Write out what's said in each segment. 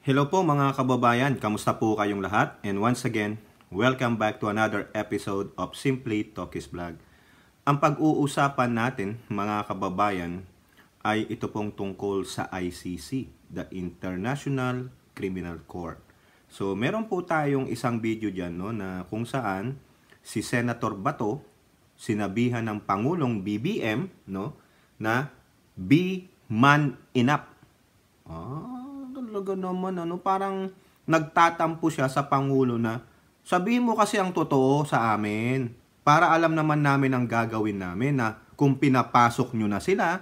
Hello po mga kababayan, kamusta po kayong lahat? And once again, welcome back to another episode of Simply Talkies Vlog. Ang pag-uusapan natin mga kababayan ay ito pong tungkol sa ICC, the International Criminal Court. So meron po tayong isang video dyan na kung saan si Senator Bato sinabihan ng Pangulong BBM na be man enough. Talaga naman parang nagtatampo siya sa Pangulo na sabihin mo kasi ang totoo sa amin para alam naman namin ang gagawin namin, na kung pinapasok nyo na sila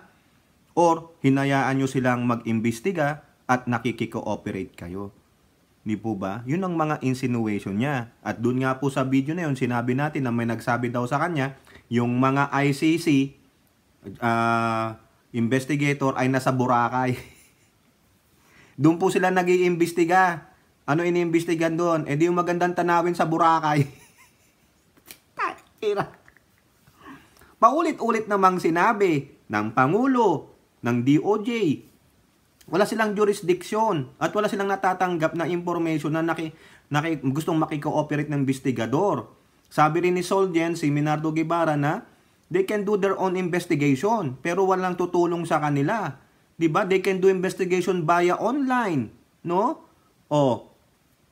or hinayaan nyo silang mag-imbestiga at nakikiko-operate kayo. Di po ba? Yun ang mga insinuation niya. At dun nga po sa video na yun, sinabi natin na may nagsabi daw sa kanya, yung mga ICC investigator ay nasa Boracay. Doon po sila nag-iimbestiga. Ano iniimbestigan doon? Di yung magandang tanawin sa Boracay. Paulit-ulit namang sinabi ng Pangulo, ng DOJ, wala silang jurisdiction at wala silang natatanggap na information na gustong makiko-operate ng investigador. Sabi rin ni Solgen, si Minardo Guevara, na they can do their own investigation pero walang tutulong sa kanila. Diba? They can do investigation via online, no?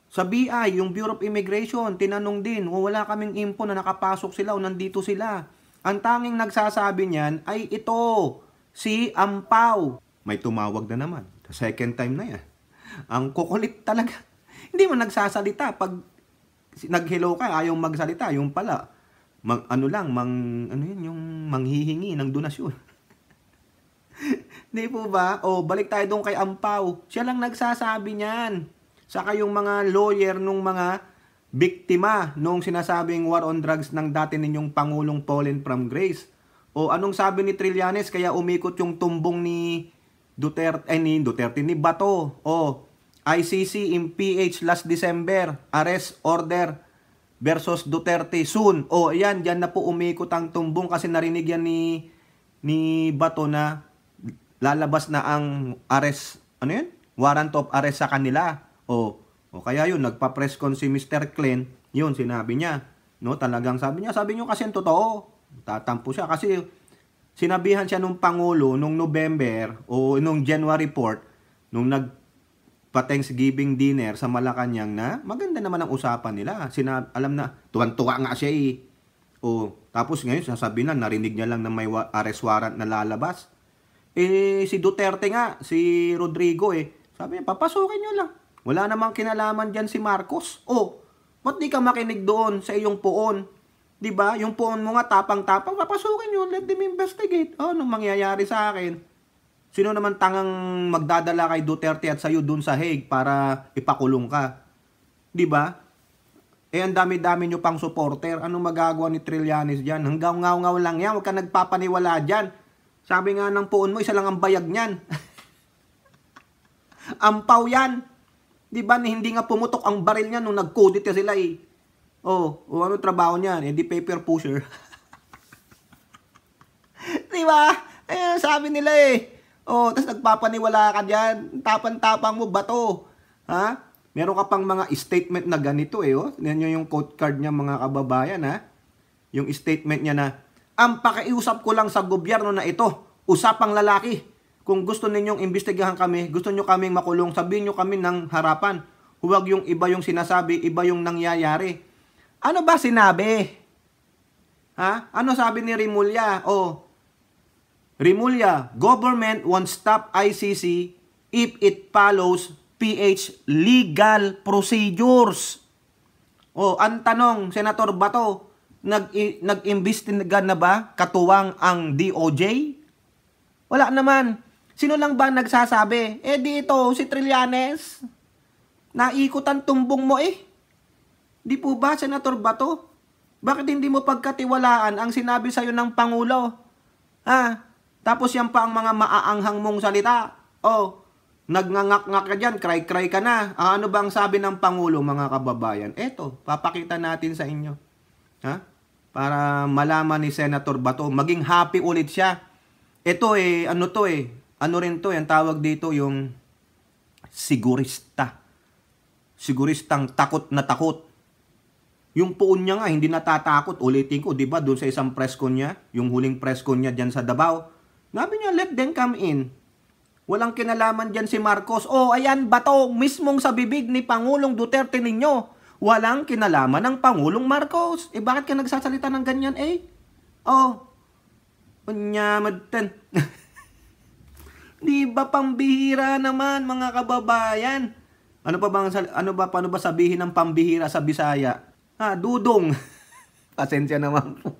Sa BI, yung Bureau of Immigration, tinanong din, wala kaming info na nakapasok sila o nandito sila. Ang tanging nagsasabi niyan ay ito, si Ampao. May tumawag na naman. Second time na yan. Ang kukulit talaga. Hindi mo nagsasalita. Pag nag-hello ka, ayaw magsalita. Yung pala, yung manghihingi ng donasyon. Di po ba? Balik tayo doon kay Ampao. Siya lang nagsasabi niyan. Saka yung mga lawyer nung mga biktima nung sinasabing war on drugs ng dati ninyong Pangulong Pauline from Grace. Anong sabi ni Trillanes kaya umikot yung tumbong ni ni Bato? ICC impeach last December. Arrest order versus Duterte soon. Ayan, dyan na po umikot ang tumbong kasi narinig yan ni Bato na lalabas na ang arrest, warrant of arrest sa kanila. Kaya yun, nagpa-press con si Mr. Clen, yun, sinabi niya. Talagang sabi niyo kasi ang totoo. Tatampo siya kasi sinabihan siya nung Pangulo nung November o nung January 4, nung nagpa-Thanksgiving dinner sa Malacanang na maganda naman ang usapan nila. Alam na, tuwan-tuwa nga siya tapos ngayon, sasabihin na, narinig niya lang na may arrest warrant na lalabas. Si Duterte nga, si Rodrigo sabi niya, papasukin nyo lang. Wala namang kinalaman dyan si Marcos. Ba't di ka makinig doon sa iyong poon? Diba? Yung poon mo nga, tapang-tapang, papasukin nyo, let them investigate. Anong mangyayari sa akin? Sino naman tangang magdadala kay Duterte at sa'yo doon sa Hague para ipakulong ka? Diba? Ang dami-dami nyo pang supporter. Anong magagawa ni Trillanes dyan? Hanggang ngaw-ngaw lang yan. Huwag ka nagpapaniwala dyan. Sabi nga ng poon mo, isa lang ang bayag niyan. Ampaw yan. Diba, hindi nga pumutok ang baril niya nung nag-codit na sila ano trabaho niyan? Di paper pusher. Diba? Sabi nila tapos nagpapaniwala ka dyan. Tapang-tapang mo ba to? Ha? Meron ka pang mga statement na ganito Yan yung quote card niya mga kababayan Yung statement niya na, ang pakiusap ko lang sa gobyerno na ito, usapang lalaki. Kung gusto ninyong imbestigahan kami, gusto nyo kaming makulong, sabihin nyo kami ng harapan. Huwag yung iba yung sinasabi, iba yung nangyayari. Ano ba sinabi? Ano sabi ni Rimulya? Rimulya, government won't stop ICC if it follows PH legal procedures. Ang tanong, Senator Bato, nag-imbestiga na ba katuwang ang DOJ? Wala naman. Sino lang ba nagsasabi? Dito, si Trillanes. Naikot ang tumbong mo Di po ba, Senator Bato? Bakit hindi mo pagkatiwalaan ang sinabi sa'yo ng Pangulo? Tapos yan pa ang mga maaanghang mong salita. Nagngangak-ngak ka dyan, cry-cry ka na. Ano bang sabi ng Pangulo, mga kababayan? Eto, papakita natin sa inyo. Para malaman ni Senator Bato, maging happy ulit siya. Ito ano rin to, ang tawag dito yung Sigurista. Siguristang takot na takot. Yung poon niya nga, hindi natatakot. Ulitin ko, di ba, doon sa isang press con niya, yung huling press con niya dyan sa Davao, sabi niya, let them come in. Walang kinalaman dyan si Marcos. Oh, ayan, bato, mismong sa bibig ni Pangulong Duterte ninyo. Walang kinalaman ng Pangulong Marcos. Eh, bakit ka nagsasalita ng ganyan, eh? Oh, unyamad-ten. Di ba pambihira naman, mga kababayan? Paano ba sabihin ng pambihira sa Bisaya? Dudong. Pasensya naman po.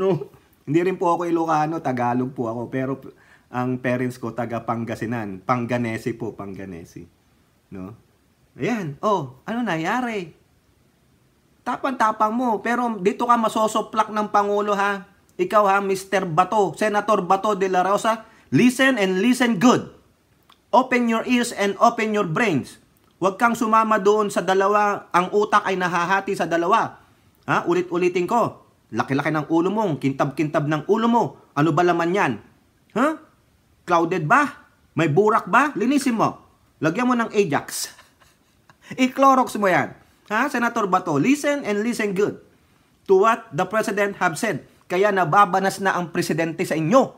No, hindi rin po ako Ilocano, Tagalog po ako, pero ang parents ko taga Pangasinan, Panganesi po, Panganesi. No? Ayan, ano nangyari? Tapang-tapang mo, pero dito ka masosoplak ng Pangulo, ha? Ikaw, ha, Mr. Bato, Senator Bato de la Rosa, listen and listen good. Open your ears and open your brains. Huwag kang sumama doon sa dalawa, ang utak ay nahahati sa dalawa. Ulit-ulitin ko, laki-laki ng ulo mo, kintab-kintab ng ulo mo, ano ba laman yan? Clouded ba? May burak ba? Linisin mo. Lagyan mo ng Ajax. I-Clorox mo yan. Senator Bato, listen and listen good to what the President have said. Kaya nababanas na ang presidente sa inyo.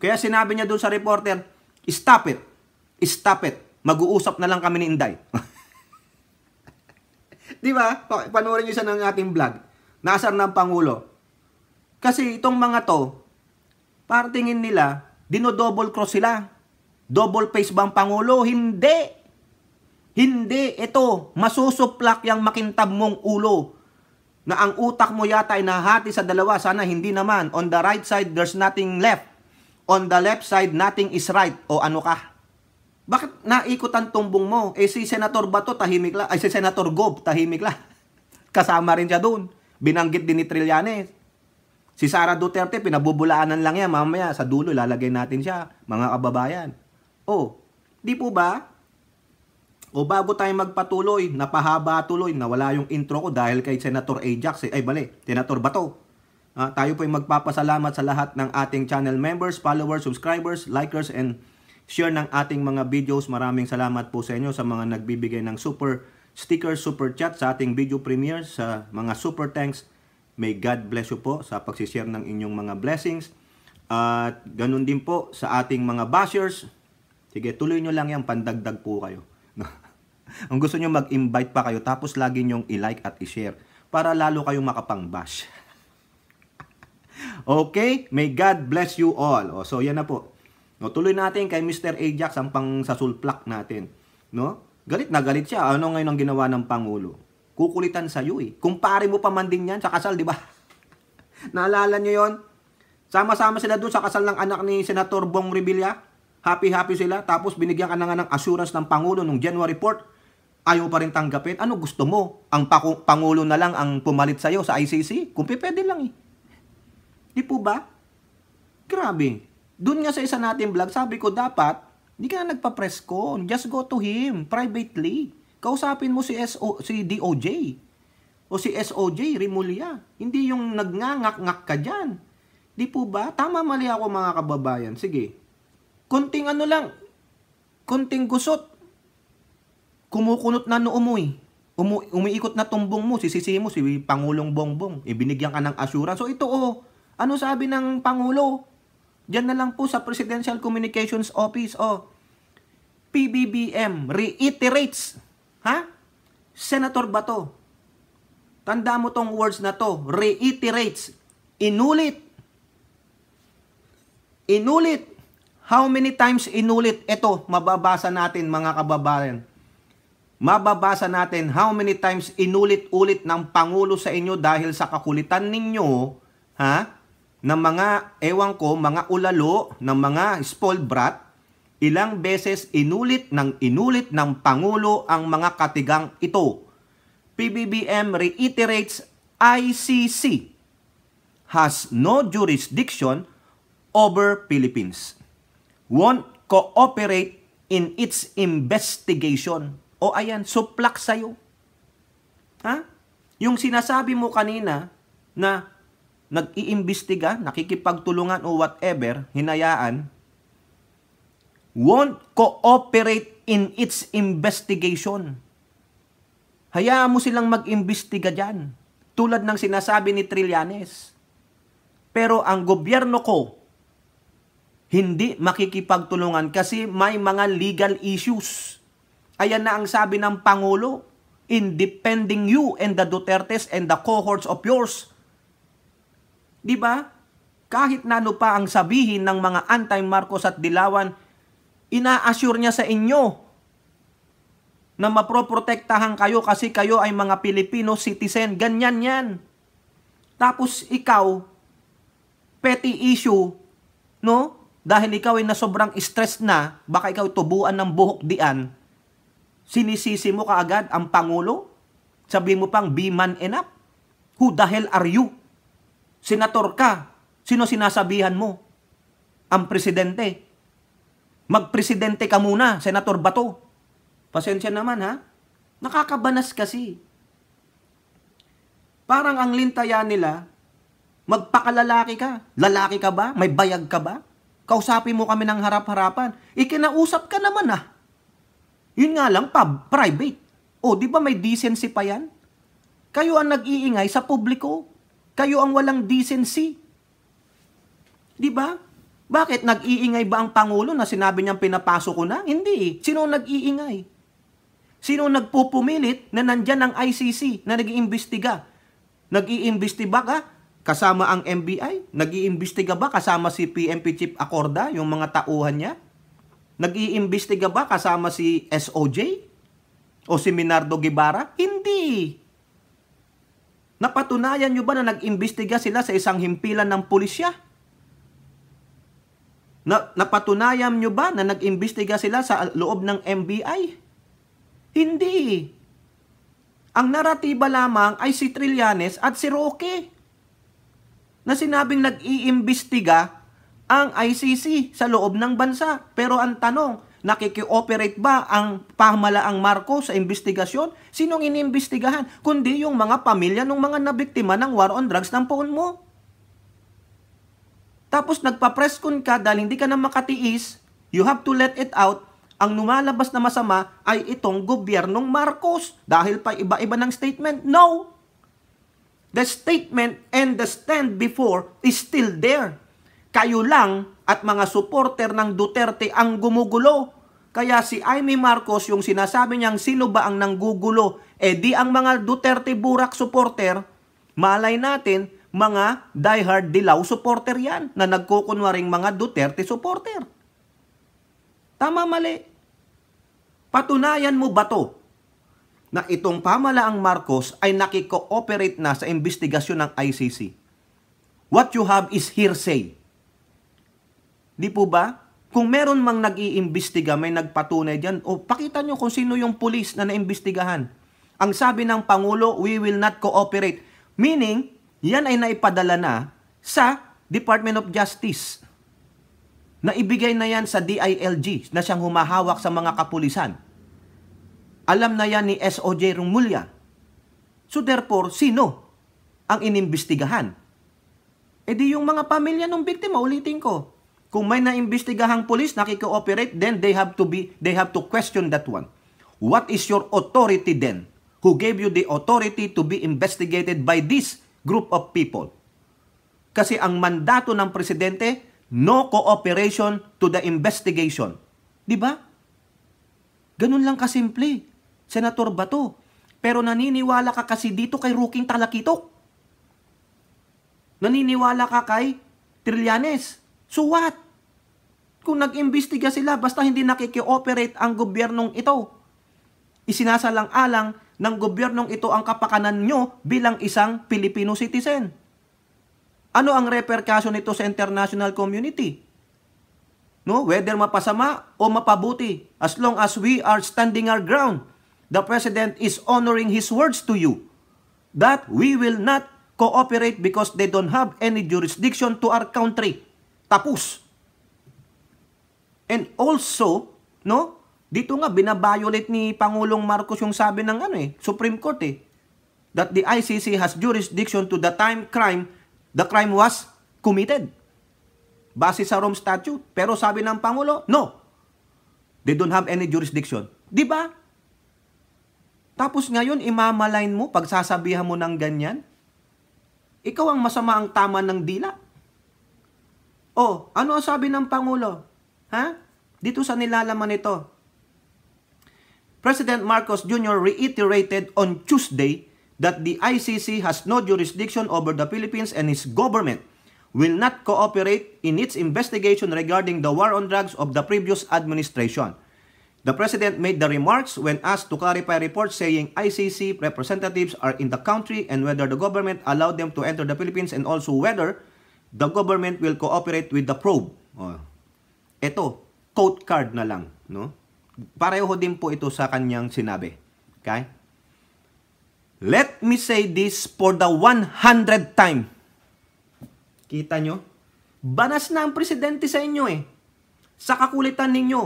Kaya sinabi niya doon sa reporter, stop it. Stop it. Mag-uusap na lang kami ni Inday. Di ba? Panoorin niyo siya ng ating vlog. Nasar ng Pangulo. Kasi itong mga to, para tingin nila, dino-double cross sila. Double face ba ang Pangulo? Hindi. Hindi. Ito, masusuplak yung makintab mong ulo. Na ang utak mo yata ay nahati sa dalawa. Sana hindi naman. On the right side, there's nothing left. On the left side, nothing is right. O ano ka? Bakit naikot ang tumbong mo? Si Senator Bato, tahimik lang. Si Senator Gob, tahimik lang. Kasama rin siya doon. Binanggit din ni Trillanes. Si Sara Duterte, pinabubulaanan lang yan. Mamaya, sa dulo, lalagay natin siya. Mga kababayan. Di po ba? Bago tayo magpatuloy, napahaba tuloy, nawala yung intro ko dahil kay Senator Ajax. Senator Bato. Tayo po ay magpapasalamat sa lahat ng ating channel members, followers, subscribers, likers, and share ng ating mga videos. Maraming salamat po sa inyo sa mga nagbibigay ng super sticker, super chat sa ating video premiere, sa mga super thanks. May God bless you po sa pagsishare ng inyong mga blessings. At ganun din po sa ating mga bashers. Sige, tuloy nyo lang yan, pandagdag po kayo. Ang gusto nyo mag-invite pa kayo, tapos lagi nyong i-like at i-share para lalo kayong makapang-bash. Okay? May God bless you all. So yan na po. Tuloy natin kay Mr. Ajax ang pangsasulplak natin. No? Galit na galit siya. Ano ngayon ang ginawa ng Pangulo? Kukulitan sa iyo eh. Kumpare mo pa man din yan sa kasal, di ba? Naalala nyo yon? Sama-sama sila doon sa kasal ng anak ni Senator Bong Revilla. Happy-happy sila. Tapos binigyan ka na nga ng assurance ng Pangulo nung January 4. Ayaw pa rin tanggapin. Ano gusto mo? Ang Pangulo na lang ang pumalit sa'yo sa ICC? Kung pwede lang eh. Di po ba? Grabe. Doon nga sa isa natin vlog, sabi ko dapat, hindi ka na nagpa-press con. Just go to him privately. Kausapin mo si DOJ o si SOJ, Rimulya. Hindi yung nagnangak-ngak ka dyan. Di po ba? Tama mali ako mga kababayan. Sige. Konting konting gusot. Kumukunot na noo mo eh. Umiikot na tumbong mo, sisisi mo si Pangulong Bongbong. Binigyan ka ng assurance. So ito ano sabi ng Pangulo? Diyan na lang po sa Presidential Communications Office. PBBM reiterates. Senator Bato. Tanda mo tong words na to. Reiterates. Inulit. How many times inulit? Ito, mababasa natin mga kababayan. Mababasa natin how many times inulit-ulit ng Pangulo sa inyo dahil sa kakulitan ninyo, ng mga, mga ulalo, ng mga spoiled brat, ilang beses inulit ng Pangulo ang mga katigang ito. PBBM reiterates ICC has no jurisdiction over Philippines. Won't cooperate in its investigation. Ayan, suplak sa'yo. Yung sinasabi mo kanina na nag-iimbestiga, nakikipagtulungan o whatever, hinayaan, won't cooperate in its investigation. Hayaan mo silang mag-imbestiga dyan, tulad ng sinasabi ni Trillanes. Pero ang gobyerno ko, hindi makikipagtulungan kasi may mga legal issues. Ayan na ang sabi ng Pangulo, in defending you and the Dutertes and the cohorts of yours. Di ba? Kahit na ano pa ang sabihin ng mga anti-Marcos at Dilawan, ina-assure niya sa inyo na maproprotektahan kayo kasi kayo ay mga Filipino citizen. Ganyan yan. Tapos ikaw, petty issue, no? Dahil ikaw ay na sobrang stress na, baka ikaw tubuan ng buhok dian, sinisisi mo kaagad ang Pangulo? Sabi mo pang, be man enough? Who the hell are you? Senator ka. Sino sinasabihan mo? Ang presidente. Magpresidente ka muna, Senator Bato. Pasensya naman ha. Nakakabanas kasi. Parang ang lintayan nila, magpakalalaki ka. Lalaki ka ba? May bayag ka ba? Kausapin mo kami ng harap-harapan. Ikinausap ka naman ha. Yun nga lang, private. O, di ba may decency pa yan? Kayo ang nag-iingay sa publiko. Kayo ang walang decency. Di ba? Bakit? Nag-iingay ba ang Pangulo na sinabi niyang pinapasok ko na? Hindi. Sino nag-iingay? Sino nagpupumilit na nandyan ang ICC na nag-iimbestiga? Nag-iimbestiga ka kasama ang NBI? Nag-iimbestiga ba kasama si PNP Chief Acorda, yung mga tauhan niya? Nag-iimbestiga ba kasama si SOJ? O si Minardo Guevara? Hindi. Napatunayan nyo ba na nag-imbestiga sila sa isang himpilan ng pulisya? Napatunayan nyo ba na nag-imbestiga sila sa loob ng NBI? Hindi. Ang naratiba lamang ay si Trillanes at si Roque na sinabing nag-iimbestiga ang ICC sa loob ng bansa. Pero ang tanong, nakiki-operate ba ang pamahalaang Marcos sa investigasyon? Sinong iniimbestigahan? Kundi yung mga pamilya ng mga nabiktima ng war on drugs ng phone mo. Tapos nagpa-press con ka dahil hindi ka na makatiis, you have to let it out. Ang lumalabas na masama ay itong gobyernong Marcos dahil pa iba-iba ng statement. No! The statement and the stand before is still there. Kayo lang at mga supporter ng Duterte ang gumugulo. Kaya si Amy Marcos, yung sinasabi niyang sino ba ang nanggugulo, di ang mga Duterte Burak supporter, malay natin, mga diehard Dilaw supporter yan, na nagkukunwaring mga Duterte supporter. Tama, mali. Patunayan mo ba to na itong pamahalaang Marcos ay nakiko-operate na sa investigasyon ng ICC? What you have is hearsay. Di po ba? Kung meron mang nag-iimbestiga, may nagpatunay dyan, pakita nyo kung sino yung pulis na naimbestigahan. Ang sabi ng Pangulo, we will not cooperate. Meaning, yan ay naipadala na sa Department of Justice. Naibigay na yan sa DILG na siyang humahawak sa mga kapulisan. Alam na yan ni SOJ Rumulya. So therefore, sino ang inimbestigahan? Di yung mga pamilya ng biktima, ulitin ko. Kung may naimbestigahang pulis nakikooperate, then they have to question that one. What is your authority then? Who gave you the authority to be investigated by this group of people? Kasi ang mandato ng presidente, no cooperation to the investigation. Di ba? Ganun lang kasimple, Senator Bato. Pero naniniwala ka kasi dito kay Ruking Talakitok. Naniniwala ka kay Trillanes. So what? Kung nag-imbestiga sila, basta hindi nakikioperate ang gobyernong ito, isinasalang-alang ng gobyernong ito ang kapakanan nyo bilang isang Filipino citizen. Ano ang repercussion nito sa international community? No, whether mapasama o mapabuti, as long as we are standing our ground, the President is honoring his words to you that we will not cooperate because they don't have any jurisdiction to our country. Tapos. And also, no, dito nga binabiolate ni Pangulong Marcos yung sabi ng Supreme Court that the ICC has jurisdiction to the crime was committed. Base sa Rome Statute. Pero sabi ng Pangulo, no. They don't have any jurisdiction. Di ba? Tapos ngayon, imamalain mo, pagsasabihan mo ng ganyan, ikaw ang masama ang tama ng dila. Oh, ano ang sabi ng Pangulo? Ha? Dito sa nilalaman nito. President Marcos Jr. reiterated on Tuesday that the ICC has no jurisdiction over the Philippines and his government will not cooperate in its investigation regarding the war on drugs of the previous administration. The President made the remarks when asked to clarify reports saying ICC representatives are in the country and whether the government allowed them to enter the Philippines and also whether the government will cooperate with the probe. Oh. Ito, quote card na lang, no? Pareho din po ito sa kanyang sinabi. Okay? Let me say this for the 100th time. Kita nyo? Banas na ang presidente sa inyo eh. Sa kakulitan ninyo.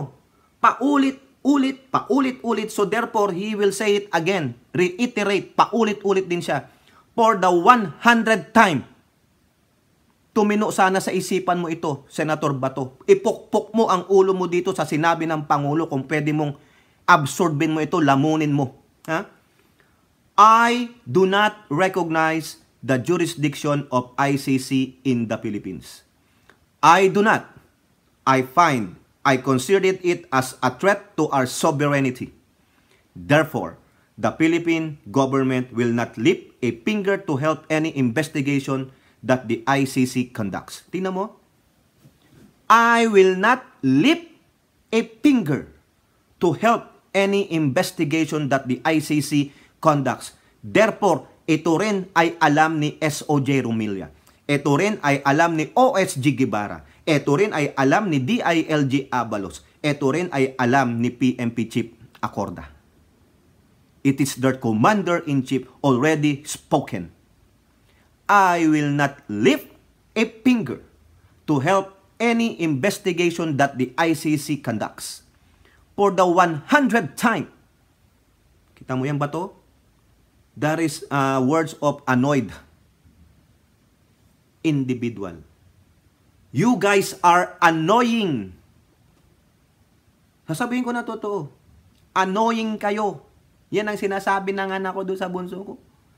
Paulit-ulit. So therefore, he will say it again. Reiterate. Paulit-ulit din siya. For the 100th time. Tumino sana sa isipan mo ito, Senator Bato. Ipukpok mo ang ulo mo dito sa sinabi ng Pangulo kung pwede mong absorbin mo ito, lamunin mo. Ha? I do not recognize the jurisdiction of ICC in the Philippines. I do not. I considered it as a threat to our sovereignty. Therefore, the Philippine government will not lift a finger to help any investigation that the ICC conducts. Tingnan mo. I will not lift a finger to help any investigation that the ICC conducts. Therefore, ito rin ay alam ni SOJ Rumilla. Ito rin ay alam ni OSG Guevara. Ito rin ay alam ni DILG Abalos. Ito rin ay alam ni PNP Chief Acorda. It is their commander-in-chief already spoken. I will not lift a finger to help any investigation that the ICC conducts. For the 100th time. Kita mo yan ba to? That is words of annoyed individual. You guys are annoying. Sasabihin ko na totoo. Annoying kayo. Yan ang sinasabi ng anak ko doon sa bunso ko.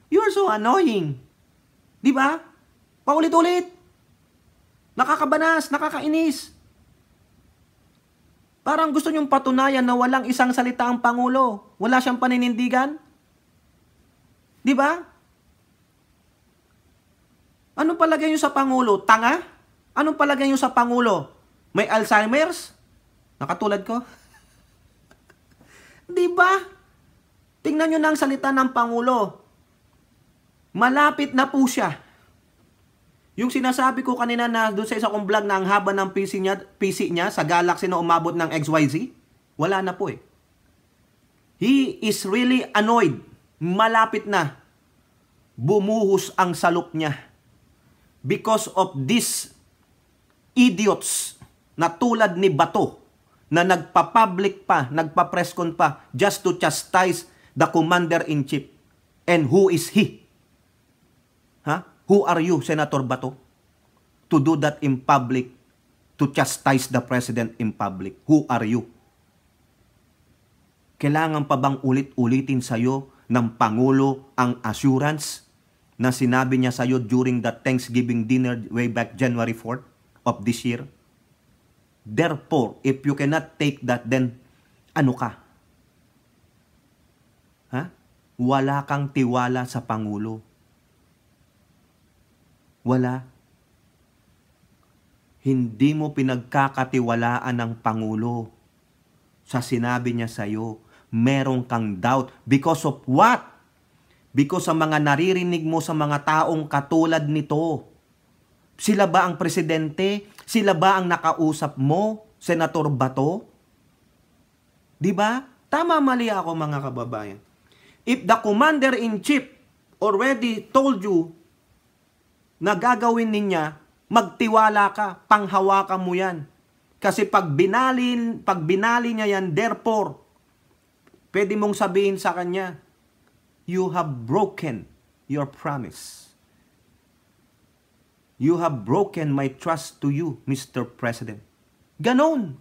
You're so annoying. Di ba? Paulit-ulit. Nakakabanas, nakakainis. Parang gusto nyong patunayan na walang isang salita ang Pangulo. Wala siyang paninindigan. Di ba? Anong palagay nyo sa Pangulo? Tanga? Anong palagay nyo sa Pangulo? May Alzheimer's? Nakatulad ko? Di ba? Tingnan nyo na ang salita ng Pangulo. Malapit na po siya. Yung sinasabi ko kanina na doon sa isa kong vlog na ang haba ng PC niya sa Galaxy na umabot ng XYZ, wala na po eh. He is really annoyed. Malapit na. Bumuhos ang salop niya. Because of these idiots na tulad ni Bato na nagpa-public pa, nagpa-presscon pa just to chastise the commander-in-chief. And who is he? Huh? Who are you, Senator Bato, to do that in public, to chastise the president in public? Who are you? Kailangan pa bang ulit-ulitin sa'yo ng Pangulo ang assurance na sinabi niya sa'yo during the Thanksgiving dinner way back January 4th of this year? Therefore, if you cannot take that, then ano ka? Ha? Wala kang tiwala sa Pangulo. Wala. Hindi mo pinagkakatiwalaan ng Pangulo. Sa sinabi niya sa'yo, meron kang doubt. Because of what? Because sa mga naririnig mo sa mga taong katulad nito. Sila ba ang presidente? Sila ba ang nakausap mo, Senator Bato? Di ba? Tama mali ako, mga kababayan. If the commander-in-chief already told you na gagawin niya, magtiwala ka, panghawakan mo yan. Kasi pag binali niya yan, therefore, pwede mong sabihin sa kanya, you have broken your promise. You have broken my trust to you, Mr. President. Ganon.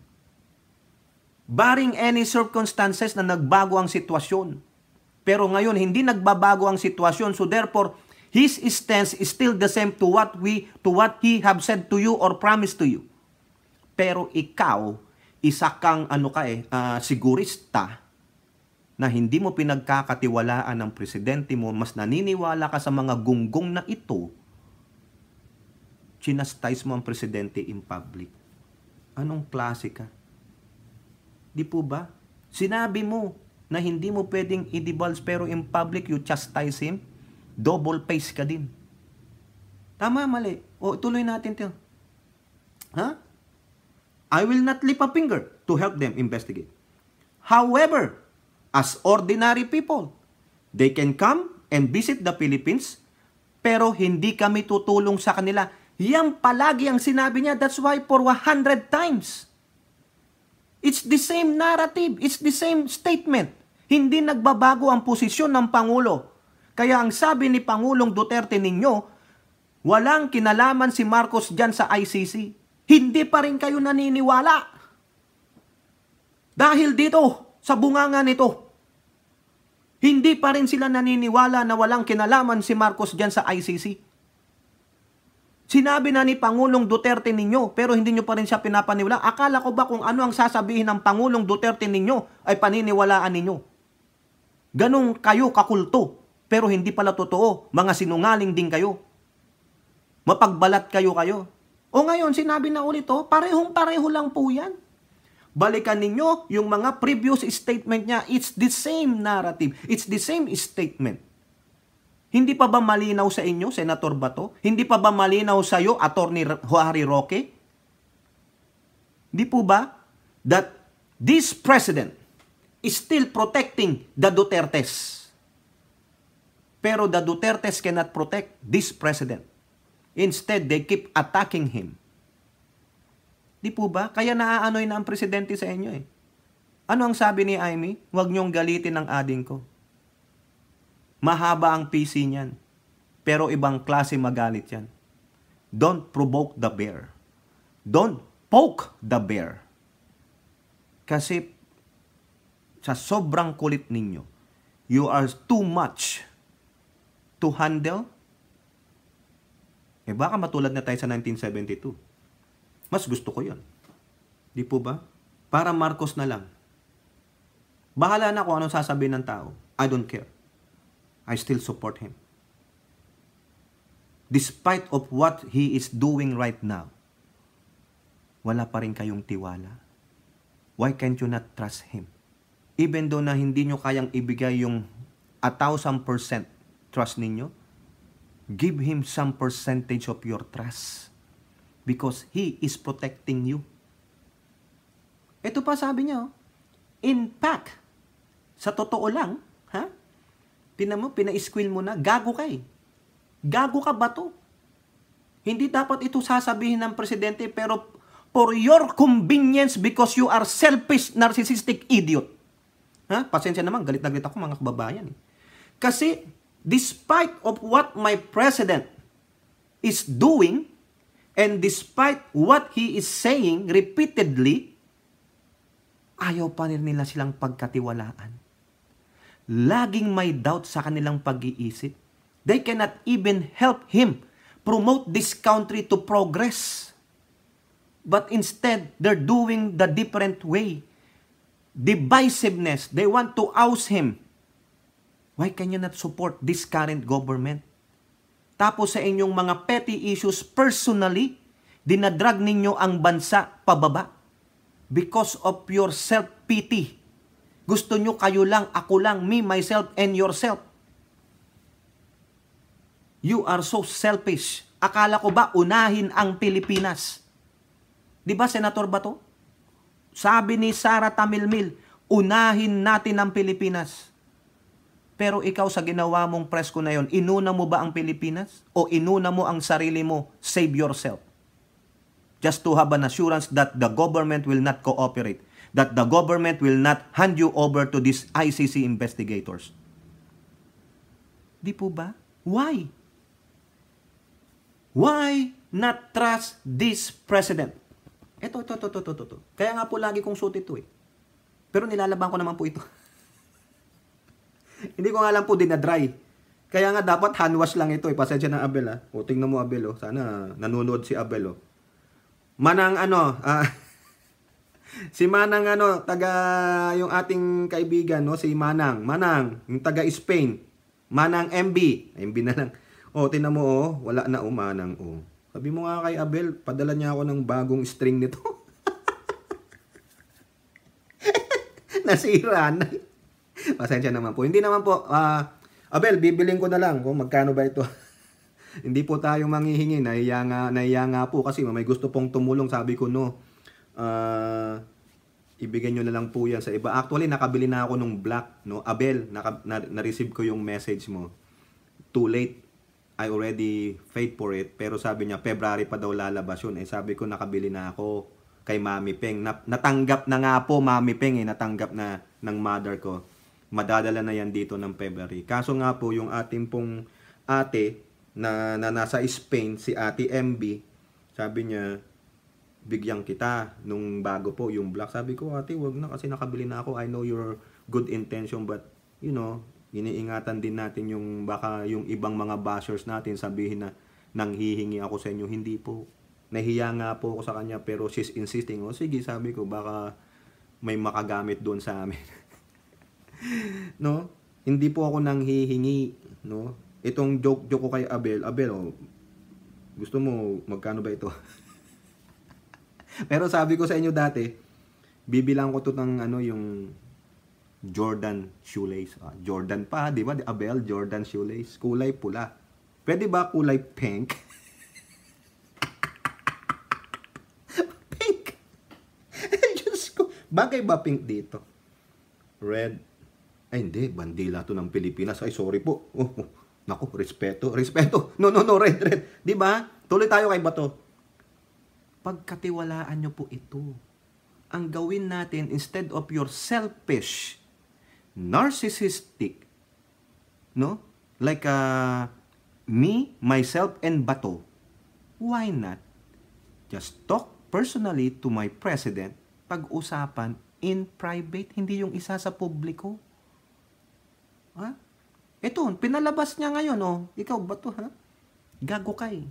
Barring any circumstances na nagbago ang sitwasyon. Pero ngayon, hindi nagbabago ang sitwasyon. So therefore, his stance is still the same to what he have said to you or promised to you. Pero ikaw, isa kang sigurista na hindi mo pinagkakatiwalaan ng presidente mo, mas naniniwala ka sa mga gunggong na ito, chinastize mo ang presidente in public. Anong klase ka? Di po ba? Sinabi mo na hindi mo pwedeng i-divulge pero in public you chastise him, double face ka din. Tama, mali. O, tuloy natin ito. I will not lift a finger to help them investigate. However, as ordinary people, they can come and visit the Philippines, pero hindi kami tutulong sa kanila. Yan palagi ang sinabi niya. That's why for 100 times, it's the same narrative. It's the same statement. Hindi nagbabago ang posisyon ng Pangulo. Kaya ang sabi ni Pangulong Duterte ninyo, walang kinalaman si Marcos dyan sa ICC. Hindi pa rin kayo naniniwala. Dahil dito, sa bunganga nito, hindi pa rin sila naniniwala na walang kinalaman si Marcos dyan sa ICC. Sinabi na ni Pangulong Duterte ninyo, pero hindi nyo pa rin siya pinapaniwala. Akala ko ba kung ano ang sasabihin ng Pangulong Duterte ninyo ay paniniwalaan ninyo? Ganun kayo kakulto, pero hindi pala totoo. Mga sinungaling din kayo. Mapagbalat kayo. O ngayon, sinabi na ulit, parehong-pareho lang po yan. Balikan ninyo yung mga previous statement niya. It's the same narrative. It's the same statement. Hindi pa ba malinaw sa inyo, Senator Bato? Hindi pa ba malinaw sa iyo, Attorney Harry Roque? Di po ba that this president is still protecting the Dutertes? Pero the Dutertes cannot protect this president. Instead, they keep attacking him. Di po ba? Kaya naaanoy na ang presidente sa inyo eh. Ano ang sabi ni Amy? Huwag niyong galitin ang ading ko. Mahaba ang PC niyan. Pero ibang klase magalit yan. Don't provoke the bear. Don't poke the bear. Kasi sa sobrang kulit ninyo, you are too much to handle. Baka matulad na tayo sa 1972. Mas gusto ko yun. Di po ba? Para Marcos na lang. Bahala na kung anong sasabihin ng tao. I don't care. I still support him. Despite of what he is doing right now, wala pa rin kayong tiwala. Why can't you not trust him? Even though na hindi nyo kayang ibigay yung 1,000% trust ninyo, give him some percentage of your trust. Because he is protecting you. Ito pa sabi niya, in fact, sa totoo lang, pina-squill mo na, gago ka eh. Gago ka ba to? Hindi dapat ito sasabihin ng presidente, pero for your convenience because you are selfish, narcissistic idiot. Pasensya naman, galit na galit ako mga kababayan. Kasi, despite of what my president is doing, and despite what he is saying repeatedly, ayaw pa rin nila silang pagkatiwalaan. Laging may doubt sa kanilang pag-iisip. They cannot even help him promote this country to progress. But instead, they're doing the different way. Divisiveness. They want to oust him. Why can you not support this current government? Tapos sa inyong mga petty issues personally, dinadrag ninyo ang bansa pababa because of your self-pity. Gusto nyo kayo lang, ako lang, me, myself, and yourself. You are so selfish. Akala ko ba unahin ang Pilipinas? Di ba, Senator Bato? Sabi ni Sara Tamilmil, unahin natin ang Pilipinas. Pero ikaw sa ginawa mong presko na yon, inuna mo ba ang Pilipinas? O inuna mo ang sarili mo, save yourself? Just to have an assurance that the government will not cooperate. That the government will not hand you over to these ICC investigators. Di po ba? Why? Why not trust this president? Ito. Kaya nga po lagi kong suot ito eh. Pero nilalaban ko naman po ito. Hindi ko nga lang po dinadry. Kaya nga dapat hand wash lang ito. Pasensya na Abel ha. O tingnan mo Abel o. Sana nanonood si Abel o. Manang si Manang yung ating kaibigan no, si Manang, yung taga Spain. Manang MB na lang. O tingnan mo wala na Manang o. Sabi mo nga kay Abel, padala niya ako ng bagong string nito. Nasira na. Pasensya naman po. Hindi naman po, Abel, bibiling ko na lang kung magkano ba ito. Hindi po tayo manghihingi. Nahiya nga po kasi may gusto pong tumulong. Sabi ko, no, ibigay nyo na lang po yan sa iba. Actually, nakabili na ako nung black. No? Abel, na-receive ko yung message mo. Too late. I already paid for it. Pero sabi niya, February pa daw lalabas yun. Sabi ko, nakabili na ako kay Mami Peng. Natanggap na nga po, Mami Peng. Natanggap na ng mother ko. Madadala na yan dito ng February. Kaso nga po, yung ating pong ate na nasa Spain, si Ate MB, sabi niya, bigyan kita nung bago po yung black. Sabi ko, ate, wag na kasi nakabili na ako. I know your good intention but, you know, iniingatan din natin yung baka yung ibang mga bashers natin sabihin na nanghihingi ako sa inyo. Hindi po. Nahiya nga po ako sa kanya pero she's insisting. O sige, sabi ko, baka may makagamit doon sa amin. No? Hindi po ako nanghihingi, no? Itong joke ko kay Abel, gusto mo magkano ba ito? Pero sabi ko sa inyo dati, bibilang ko to ng yung Jordan shoelace. Jordan pa, di ba? Abel, Jordan shoelace. Kulay pula. Pwede ba kulay pink? Pink. Diyos ko. Bagay ba pink dito? Red. Ay, hindi. Bandila to ng Pilipinas. Ay, sorry po. Naku, respeto. No, red. Di ba? Tuloy tayo kay Bato. Pagkatiwalaan nyo po ito. Ang gawin natin, instead of your selfish, narcissistic, no? Like me, myself, and Bato, why not just talk personally to my president, pag-usapan in private, hindi yung isa sa publiko? Ha? Ito, pinalabas niya ngayon, Ikaw, Bato, ha? Gago ka eh.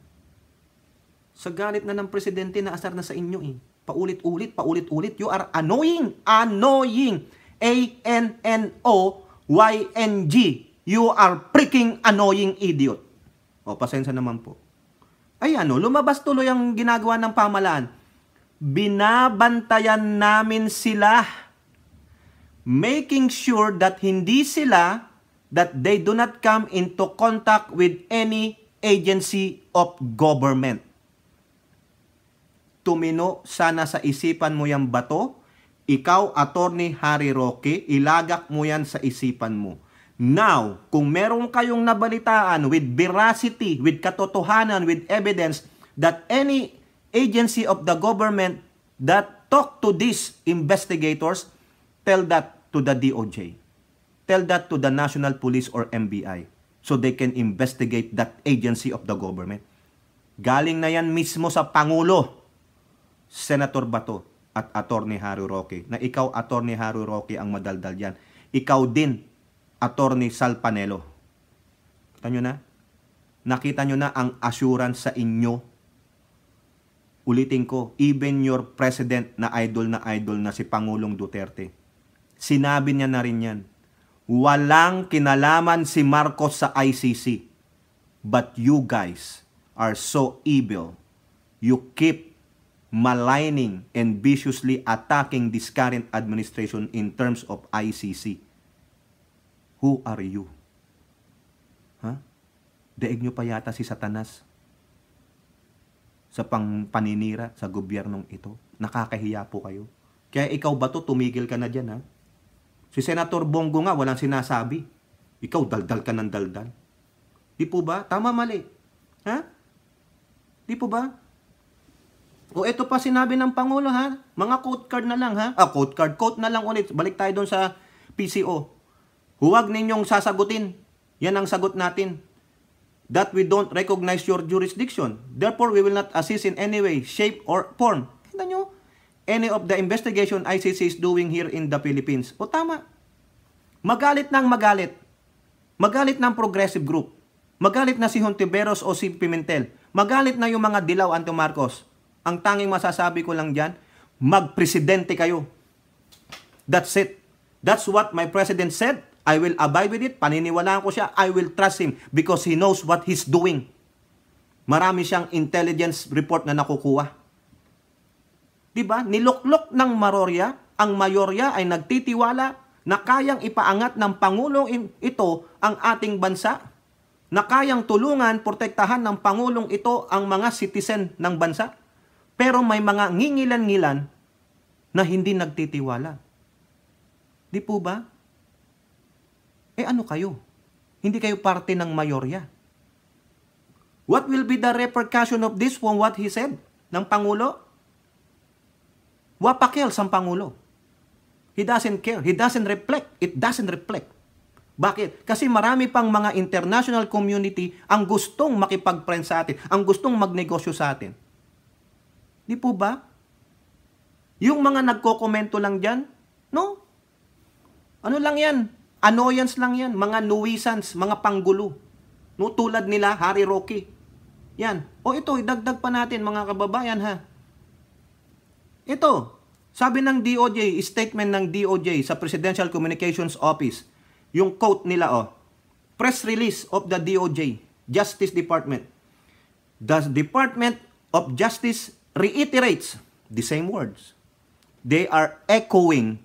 Sa galit na ng presidente na asar na sa inyo eh. Paulit-ulit. You are annoying. ANNOYNG. You are freaking annoying idiot. Pasensya naman po. Ay lumabas tuloy ang ginagawa ng pamahalaan. Binabantayan namin sila. Making sure that that they do not come into contact with any agency of government. Tumino sana sa isipan mo yung Bato. Ikaw, Attorney Harry Roque, ilagak mo yan sa isipan mo. Now, kung meron kayong nabalitaan with veracity, with katotohanan, with evidence that any agency of the government that talk to these investigators, tell that to the DOJ. Tell that to the National Police or NBI so they can investigate that agency of the government. Galing na yan mismo sa Pangulo, Senator Bato at Attorney Harry Roque. Na ikaw, Attorney Harry Roque, ang madaldal yan. Ikaw din, Attorney Sal Panelo. Kita nyo na? Nakita nyo na ang assurance sa inyo. Ulitin ko, even your president na idol na si Pangulong Duterte. Sinabi niya na rin yan. Walang kinalaman si Marcos sa ICC. But you guys are so evil. You keep maligning and viciously attacking this current administration in terms of ICC. Who are you? Daig nyo pa yata si Satanas sa paninira sa gobyernong ito. Nakakahiya po kayo. Kaya ikaw ba to, tumigil ka na dyan, ha? Si Senator Bongo nga, walang sinasabi. Ikaw, daldal ka ng daldal. Di po ba? Tama, mali. Ha? Di po ba? O ito pa sinabi ng Pangulo, ha? Mga quote card na lang, ha? Quote na lang ulit. Balik tayo doon sa PCO. Huwag ninyong sasagutin. Yan ang sagot natin. That we don't recognize your jurisdiction. Therefore, we will not assist in any way, shape, or form. Kita nyo? any of the investigation ICC is doing here in the Philippines. O tama. Magalit ng magalit. Magalit ng progressive group. Magalit na si Hontiveros o si Pimentel. Magalit na yung mga dilaw Anto Marcos. Ang tanging masasabi ko lang dyan, magpresidente kayo. That's it. That's what my president said. I will abide with it. Paniniwalaan ko siya. I will trust him because he knows what he's doing. Marami siyang intelligence report na nakukuha. Diba? Niluklok ng Marorya, ang mayorya ay nagtitiwala na kayang ipaangat ng Pangulong ito ang ating bansa, na kayang tulungan, protektahan ng Pangulong ito ang mga citizen ng bansa. Pero may mga ngingilan-ngilan na hindi nagtitiwala. Di po ba? Ano kayo? Hindi kayo parte ng mayorya. What will be the repercussion of this from what he said ng Pangulo? Wapakil sa Pangulo. He doesn't care. He doesn't reflect. It doesn't reflect. Bakit? Kasi marami pang mga international community ang gustong makipag-friend sa atin, ang gustong magnegosyo sa atin. Di po ba? Yung mga nagko-komento lang dyan, no? Ano lang yan? Annoyance lang yan. Mga nuisance, mga panggulo. No? Tulad nila, Harry Roque. Yan. O ito, idagdag pa natin mga kababayan ha. Ito, sabi ng DOJ, statement ng DOJ sa Presidential Communications Office, yung quote nila, press release of the DOJ, Justice Department. The Department of Justice reiterates the same words. They are echoing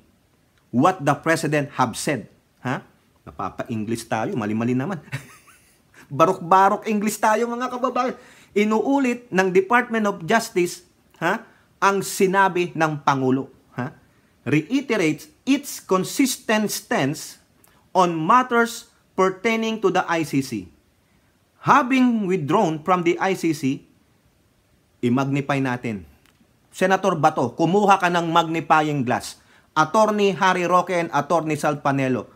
what the President have said. Ha? Napapa-English tayo, mali-mali naman. Barok-barok English tayo mga kababayan. Inuulit ng Department of Justice ang sinabi ng Pangulo. Reiterates its consistent stance on matters pertaining to the ICC. Having withdrawn from the ICC, i-magnify natin. Senator Bato, kumuha ka ng magnifying glass. Attorney Harry Roque and Attorney Sal Panelo,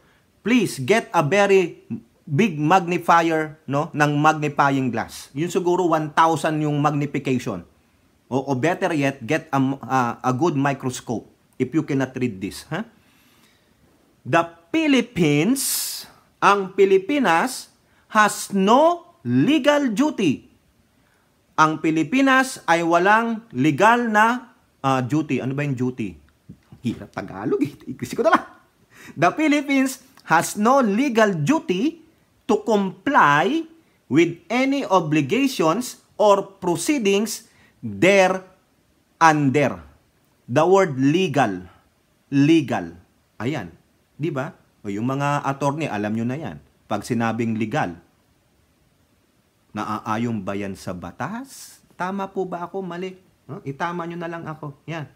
please get a very big magnifier, no, ng magnifying glass. Yun siguro 1,000 yung magnification. O better yet, get a good microscope if you cannot read this. The Philippines, ang Pilipinas, has no legal duty. Ang Pilipinas ay walang legal na duty. Ano ba yung duty? Hirap Tagalog eh. Ikwisi ko na lang. The Philippines has no legal duty to comply with any obligations or proceedings there under. The word legal. Legal. Ayan. Di ba? O yung mga attorney, alam nyo na yan. Pag sinabing legal, naaayon ba yan sa batas? Tama po ba ako? Mali. Itama nyo na lang ako. Yan.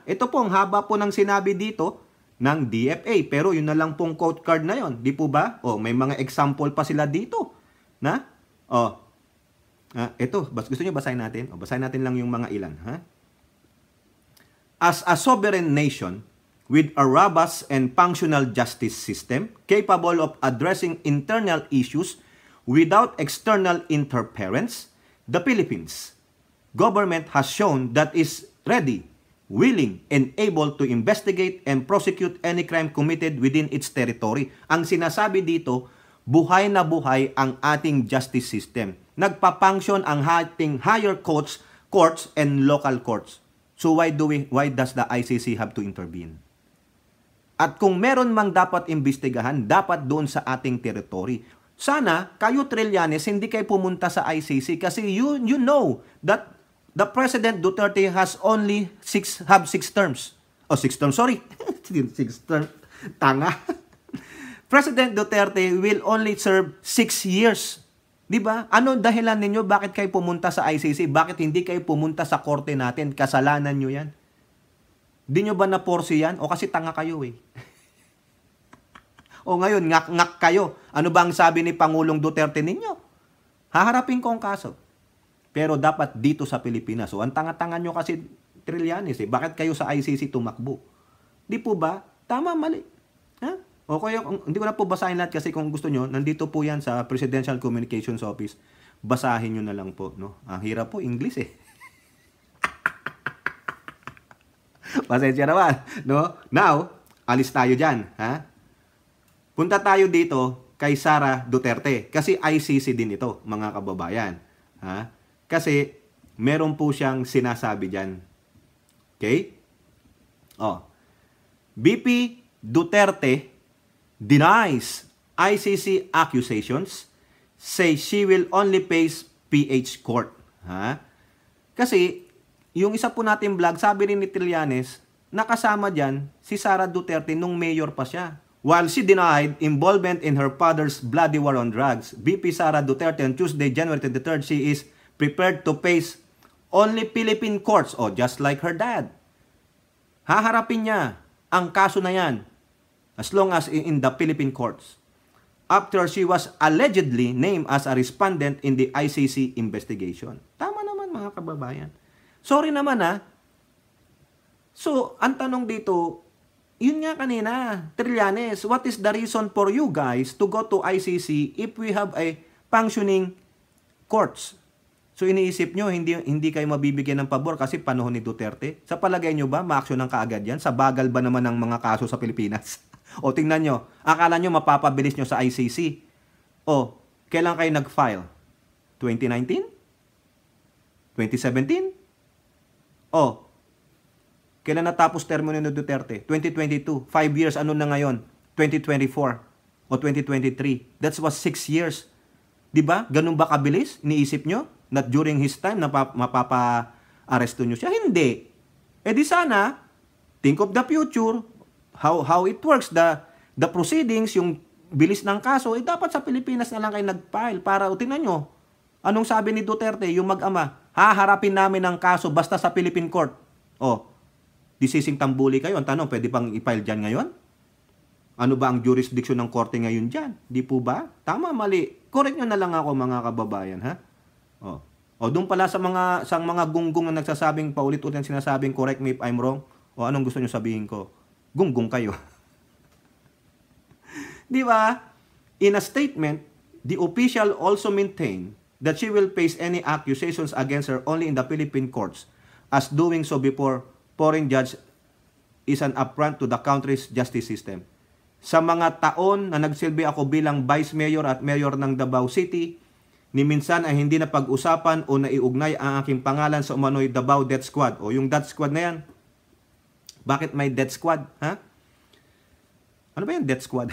Ito pong haba po ng sinabi dito ng DFA. Pero yun na lang pong quote card na yon. Di po ba? May mga example pa sila dito. Ito, gusto nyo basahin natin? Basahin natin lang yung mga ilan. As a sovereign nation with a robust and functional justice system capable of addressing internal issues without external interference, the Philippines government has shown that is ready, willing, and able to investigate and prosecute any crime committed within its territory. Ang sinasabi dito, buhay na buhay ang ating justice system. Nagpa-function ang ating higher courts and local courts. So why does the ICC have to intervene? At kung meron mang dapat imbestigahan, dapat doon sa ating territory. Sana kayo Trillanes hindi kayo pumunta sa ICC kasi you know that the President Duterte has only 6 terms. 6 terms, sorry. 6 terms. Tanga. President Duterte will only serve 6 years. Di ba? Ano dahilan ninyo bakit kayo pumunta sa ICC? Bakit hindi kayo pumunta sa korte natin? Kasalanan nyo yan. Di nyo ba na-force yan? O kasi tanga kayo eh. O ngayon, ngak-ngak kayo. Ano ba ang sabi ni Pangulong Duterte ninyo? Haharapin ko ang kaso. Pero dapat dito sa Pilipinas. So, ang tanga-tanga nyo kasi Trillanes eh. Bakit kayo sa ICC tumakbo? Di po ba? Tama, mali. O kaya, hindi ko na po basahin lahat kasi kung gusto nyo, nandito po yan sa Presidential Communications Office. Basahin nyo na lang po. No? Ang hirap po, English eh. Pasensya naman, no? Now, alis tayo dyan, ha? Punta tayo dito kay Sara Duterte. Kasi ICC din ito, mga kababayan. Ha? Kasi, meron po siyang sinasabi dyan. Okay? Oh. BP Duterte denies ICC accusations, say she will only face PH court. Ha? Kasi, yung isa po natin vlog, sabi rin ni Trillanes, nakasama dyan si Sara Duterte nung mayor pa siya. While she denied involvement in her father's bloody war on drugs, BP Sara Duterte on Tuesday, January 23rd, she is prepared to face only Philippine courts, just like her dad. Haharapin niya ang kaso na yan as long as in the Philippine courts after she was allegedly named as a respondent in the ICC investigation. Tama naman mga kababayan. Sorry naman So, ang tanong dito, yun nga kanina, Trillanes, what is the reason for you guys to go to ICC if we have a functioning courts? So iniisip nyo, hindi kayo mabibigyan ng pabor kasi panahon ni Duterte? Sa palagay nyo ba, ma-action ng kaagad yan? Sa bagal ba naman ng mga kaso sa Pilipinas? O tingnan nyo, akala nyo mapapabilis nyo sa ICC? O, kailan kayo nag-file? 2019? 2017? O, kailan natapos termino ni Duterte? 2022. 5 years, ano na ngayon? 2024 o 2023. That was 6 years. Diba? Ganun ba kabilis? Iniisip nyo? Not during his time na mapapa-aresto nyo siya? Hindi. Di sana, think of the future, how it works, the proceedings, yung bilis ng kaso, dapat sa Pilipinas na lang kayo nag-file para tingnan nyo. Anong sabi ni Duterte, yung mag-ama, haharapin namin ang kaso basta sa Philippine Court. Disising tambuli kayo. Ang tanong, pwede pang i-file dyan ngayon? Ano ba ang jurisdiction ng korte ngayon dyan? Di po ba? Tama, mali. Correct nyo na lang ako mga kababayan, ha? Doon pala sa mga gunggong na nagsasabing paulit-ulit sinasabing correct me if I'm wrong. Anong gusto nyo sabihin ko? Gunggong kayo. Di ba? In a statement, the official also maintained that she will face any accusations against her only in the Philippine courts, as doing so before foreign judge is an affront to the country's justice system. Sa mga taon na nagsilbi ako bilang Vice Mayor at Mayor ng Davao City, ni minsan ay hindi na pag-usapan o naiugnay ang aking pangalan sa umano'y Davao Death Squad. Yung Death Squad na yan. Bakit may Death Squad? Ha? Ano ba yung Death Squad?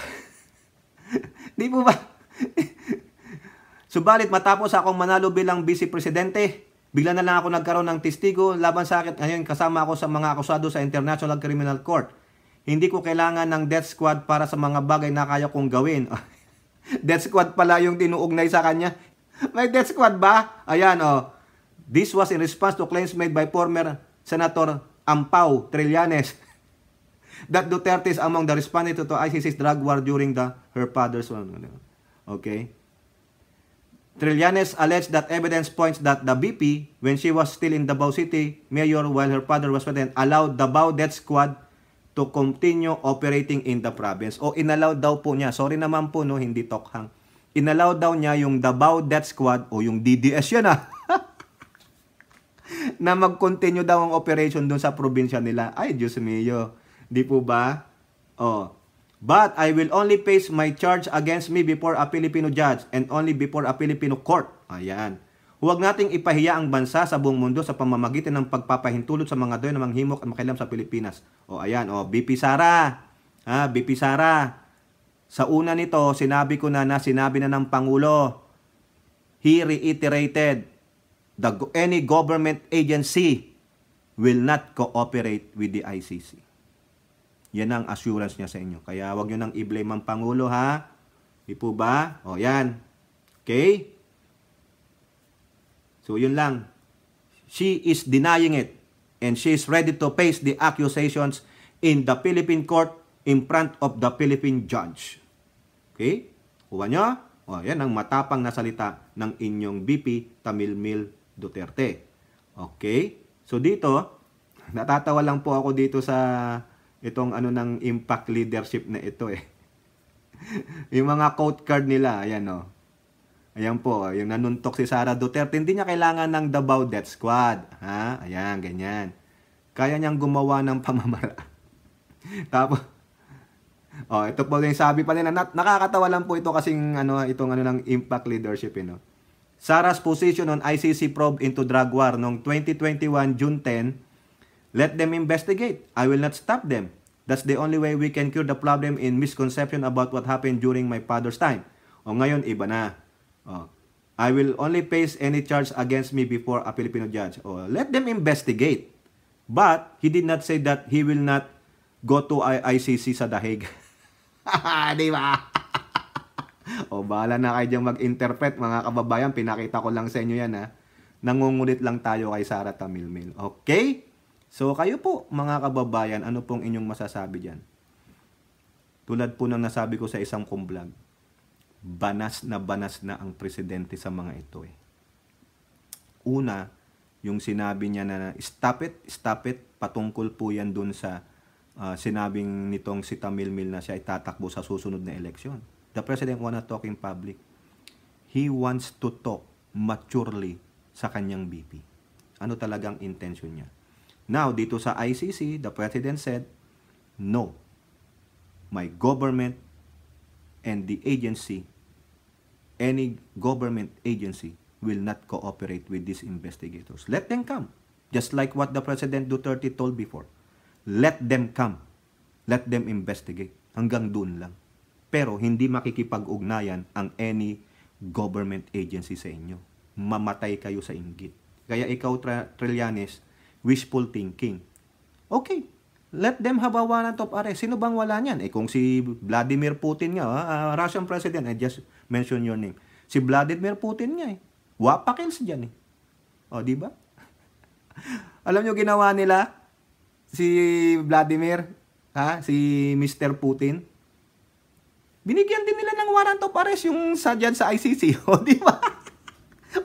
Di po ba? Subalit matapos akong manalo bilang Vice Presidente, bigla na lang ako nagkaroon ng testigo laban sa akin. Ngayon kasama ako sa mga akusado sa International Criminal Court. Hindi ko kailangan ng Death Squad para sa mga bagay na kaya kong gawin. Death Squad pala yung tinuugnay sa kanya. May Death Squad ba? Ayan, This was in response to claims made by former Senator Ampao Trillanes that Duterte is among the respondents to ICC's drug war during her father's one. Okay? Trillanes alleged that evidence points that the BP, when she was still in Davao City Mayor while her father was president, allowed Davao Death Squad to continue operating in the province. Inallowed daw po niya. Sorry naman po, hindi tokhang. Inallowed daw niya yung Davao Death Squad yung DDS yan na mag-continue daw ang operation doon sa probinsya nila. Ay, Diyos mio. Di po ba? But I will only face my charge against me before a Filipino judge and only before a Filipino court. Ayan. Huwag nating ipahiya ang bansa sa buong mundo sa pamamagitan ng pagpapahintulot sa mga doy na manghimok at makialam sa Pilipinas. Ayan. BP Sara. BP Sara. Sa una nito, sinabi ko na sinabi na ng Pangulo. He reiterated, any government agency will not cooperate with the ICC. Yan ang assurance niya sa inyo. Kaya wag nyo nang i-blame ang Pangulo, ha? Di po ba? Yan. Okay? So, yun lang. She is denying it. And she is ready to face the accusations in the Philippine court in front of the Philippine judge. Okay? Kuha nyo? Yan ang matapang na salita ng inyong BP Tamilmil Duterte. Okay? So dito, natatawa lang po ako dito sa itong ng impact leadership na ito Yung mga quote card nila, ayan Ayan po, yung nanuntok si Sara Duterte, hindi niya kailangan ng Davao Death Squad. Ha? Ayan, ganyan. Kaya niyang gumawa ng pamamaraan. Tapos, ito po yung sabi pa nila, nakakatawa lang po ito kasing itong ng impact leadership, Sarah's position on ICC probe into drug war noong 2021 June 10, let them investigate. I will not stop them. That's the only way we can cure the problem in misconception about what happened during my father's time. Ngayon, iba na. I will only face any charge against me before a Filipino judge. Let them investigate. But, he did not say that he will not go to ICC sa dahig. Di ba? Bahala na kayo dyan mag-interpret, mga kababayan. Pinakita ko lang sa inyo yan, ha. Nangungulit lang tayo kay Sara Tamilmil. Okay? So, kayo po, mga kababayan, ano pong inyong masasabi dyan? Tulad po ng nasabi ko sa isang kong vlog, banas na ang presidente sa mga ito, Una, yung sinabi niya na stop it, patungkol po yan dun sa sinabing nitong si Tamilmil na siya itatakbo sa susunod na eleksyon. The president wanna talk in public. He wants to talk maturely sa kanyang BP. Ano talagang intention niya? Now, dito sa ICC, the president said, no, my government and the agency, any government agency will not cooperate with these investigators. Let them come. Just like what the President Duterte told before. Let them come. Let them investigate. Hanggang doon lang. Pero hindi makikipag-ugnayan ang any government agency sa inyo. Mamatay kayo sa inggit. Kaya ikaw, Trillanes, wishful thinking. Okay, let them have a warrant of arrest. Sino bang wala niyan? Kung si Vladimir Putin nga, Russian president, I just mention your name. Si Vladimir Putin nga wapakils dyan di ba? Alam nyo ginawa nila? Si Vladimir, si Mr. Putin, binigyan din nila ng warrant of arrest yung dyan sa ICC. Di ba?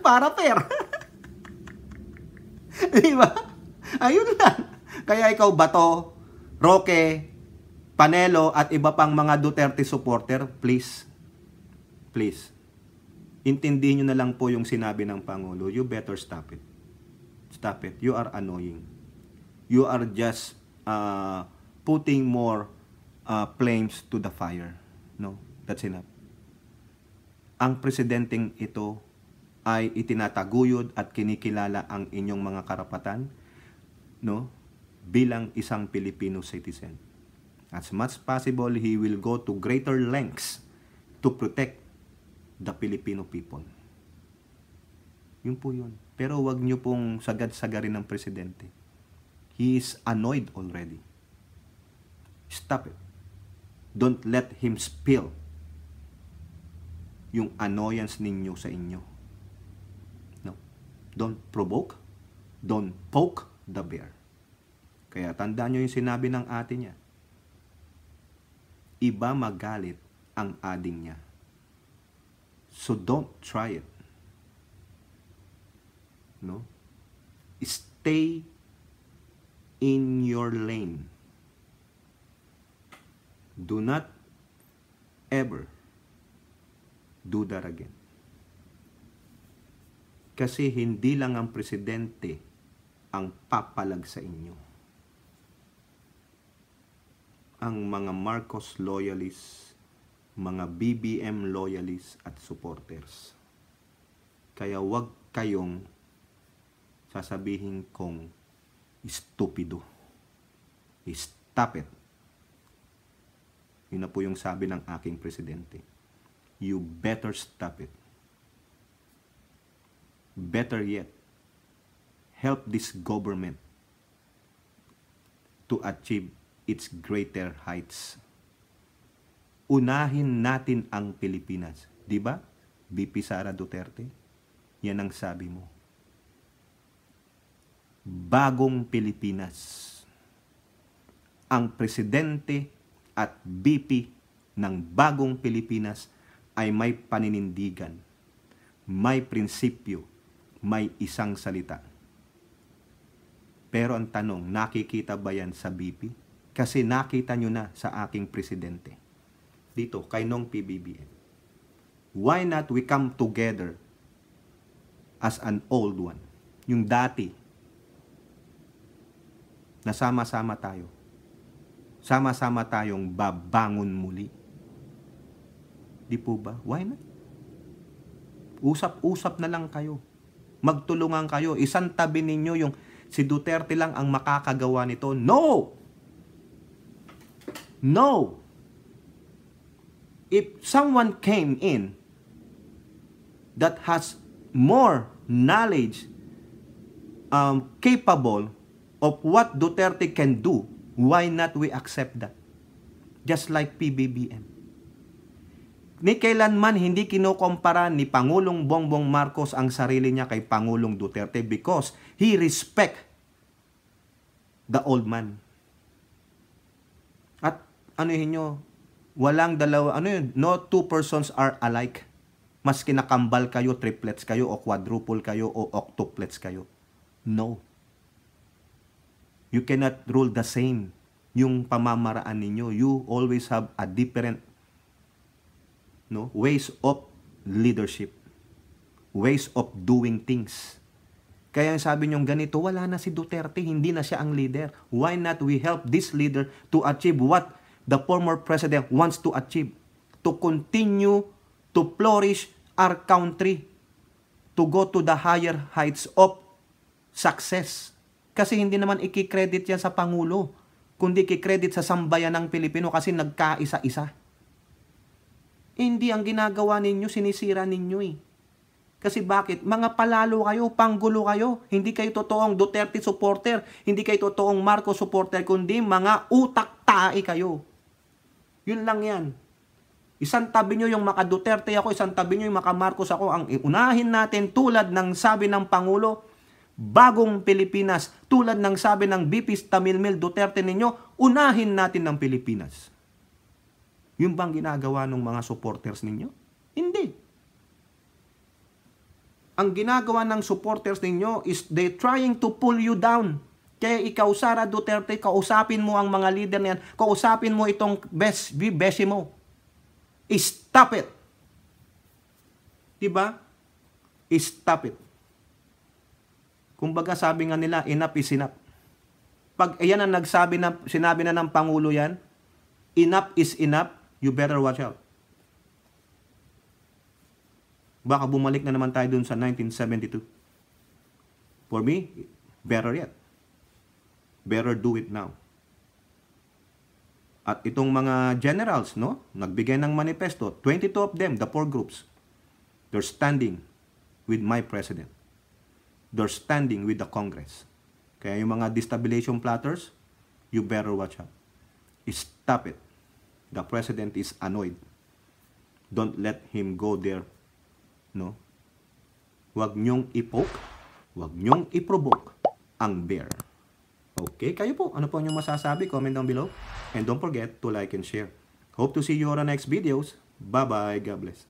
Para fair. Di ba? Ayun lang. Kaya ikaw, Bato, Roque, Panelo, at iba pang mga Duterte supporter, please, intindihin nyo na lang po yung sinabi ng Pangulo. You better stop it. Stop it. You are annoying. You are just putting more flames to the fire. No, that's enough. Ang presidenteng ito ay itinataguyod at kinikilala ang inyong mga karapatan, bilang isang Filipino citizen. As much possible, he will go to greater lengths to protect the Filipino people. Yun po yun. Pero wag nyo pong sagad-sagarin ng presidente. He is annoyed already. Stop it. Don't let him spill yung annoyance ninyo sa inyo. No. Don't provoke. Don't poke the bear. Kaya tandaan nyo yung sinabi ng ate niya. Iba magalit ang ading niya. So don't try it. No? Stay in your lane. Do not ever do that again. Kasi hindi lang ang presidente ang papalag sa inyo. Ang mga Marcos loyalists, mga BBM loyalists at supporters. Kaya wag kayong sasabihin kong stupido. Stop it. Yun na po yung sabi ng aking presidente. You better stop it. Better yet, help this government to achieve its greater heights. Unahin natin ang Pilipinas. Di ba? VP Sara Duterte, yan ang sabi mo. Bagong Pilipinas. Ang presidente at VP ng bagong Pilipinas ay may paninindigan, may prinsipyo, may isang salita. Pero ang tanong, nakikita ba yan sa VP? Kasi nakita nyo na sa aking presidente. Dito, kay Nong PBBM. Why not we come together as an old one? Yung dati. na sama-sama tayo. Sama-sama tayong babangon muli. Di po ba? Why not? Usap-usap na lang kayo. Magtulungan kayo. Isang tabi ninyo yung si Duterte lang ang makakagawa nito. No! No! If someone came in that has more knowledge, capable of what Duterte can do, why not we accept that? Just like PBBM. Ni kailanman hindi kinukumpara ni Pangulong Bongbong Marcos ang sarili niya kay Pangulong Duterte because he respect the old man. At anuhin nyo, walang dalawa, no two persons are alike. Mas kinakambal kayo, triplets kayo, o quadruple kayo, o octuplets kayo. No. You cannot rule the same yung pamamaraan ninyo. You always have a different ways of leadership, ways of doing things. Kaya sabi nyo ganito, wala na si Duterte, hindi na siya ang leader. Why not we help this leader to achieve what the former president wants to achieve? To continue to flourish our country, to go to the higher heights of success. Kasi hindi naman ikikredit yan sa Pangulo, kundi ikikredit sa sambayan ng Pilipino kasi nagkaisa-isa. Hindi ang ginagawa ninyo, sinisira ninyo eh. Kasi bakit? Mga palalo kayo, panggulo kayo. Hindi kayo totoong Duterte supporter, hindi kayo totoong Marcos supporter, kundi mga utak-tae kayo. Yun lang yan. Isang tabi nyo yung maka-Duterte ako, isang tabi nyo yung maka-Marcos ako. Ang unahin natin tulad ng sabi ng Pangulo, bagong Pilipinas. Tulad ng sabi ng BP Tamilmil Duterte ninyo, unahin natin ng Pilipinas. Yun bang ginagawa ng mga supporters ninyo? Hindi. Ang ginagawa ng supporters ninyo is they trying to pull you down. Kaya ikaw, Sara Duterte, kausapin mo ang mga leader niyan. Kausapin mo itong beshi mo. Stop it. Diba? Stop it. Kumbaga sabi nga nila, enough is enough. Pag ayan ang sinabi na ng Pangulo yan, enough is enough, you better watch out. Baka bumalik na naman tayo dun sa 1972. For me, better yet. Better do it now. At itong mga generals, nagbigay ng manifesto, 22 of them, the 4 groups, they're standing with my president. They're standing with the Congress. Kaya yung mga destabilization plotters, you better watch out. Stop it. The president is annoyed. Don't let him go there. Huwag nyong i-poke, huwag nyong i-provoke ang bear. Okay, kayo po, ano po yung masasabi? Comment down below. And don't forget to like and share. Hope to see you on the next videos. Bye-bye. God bless.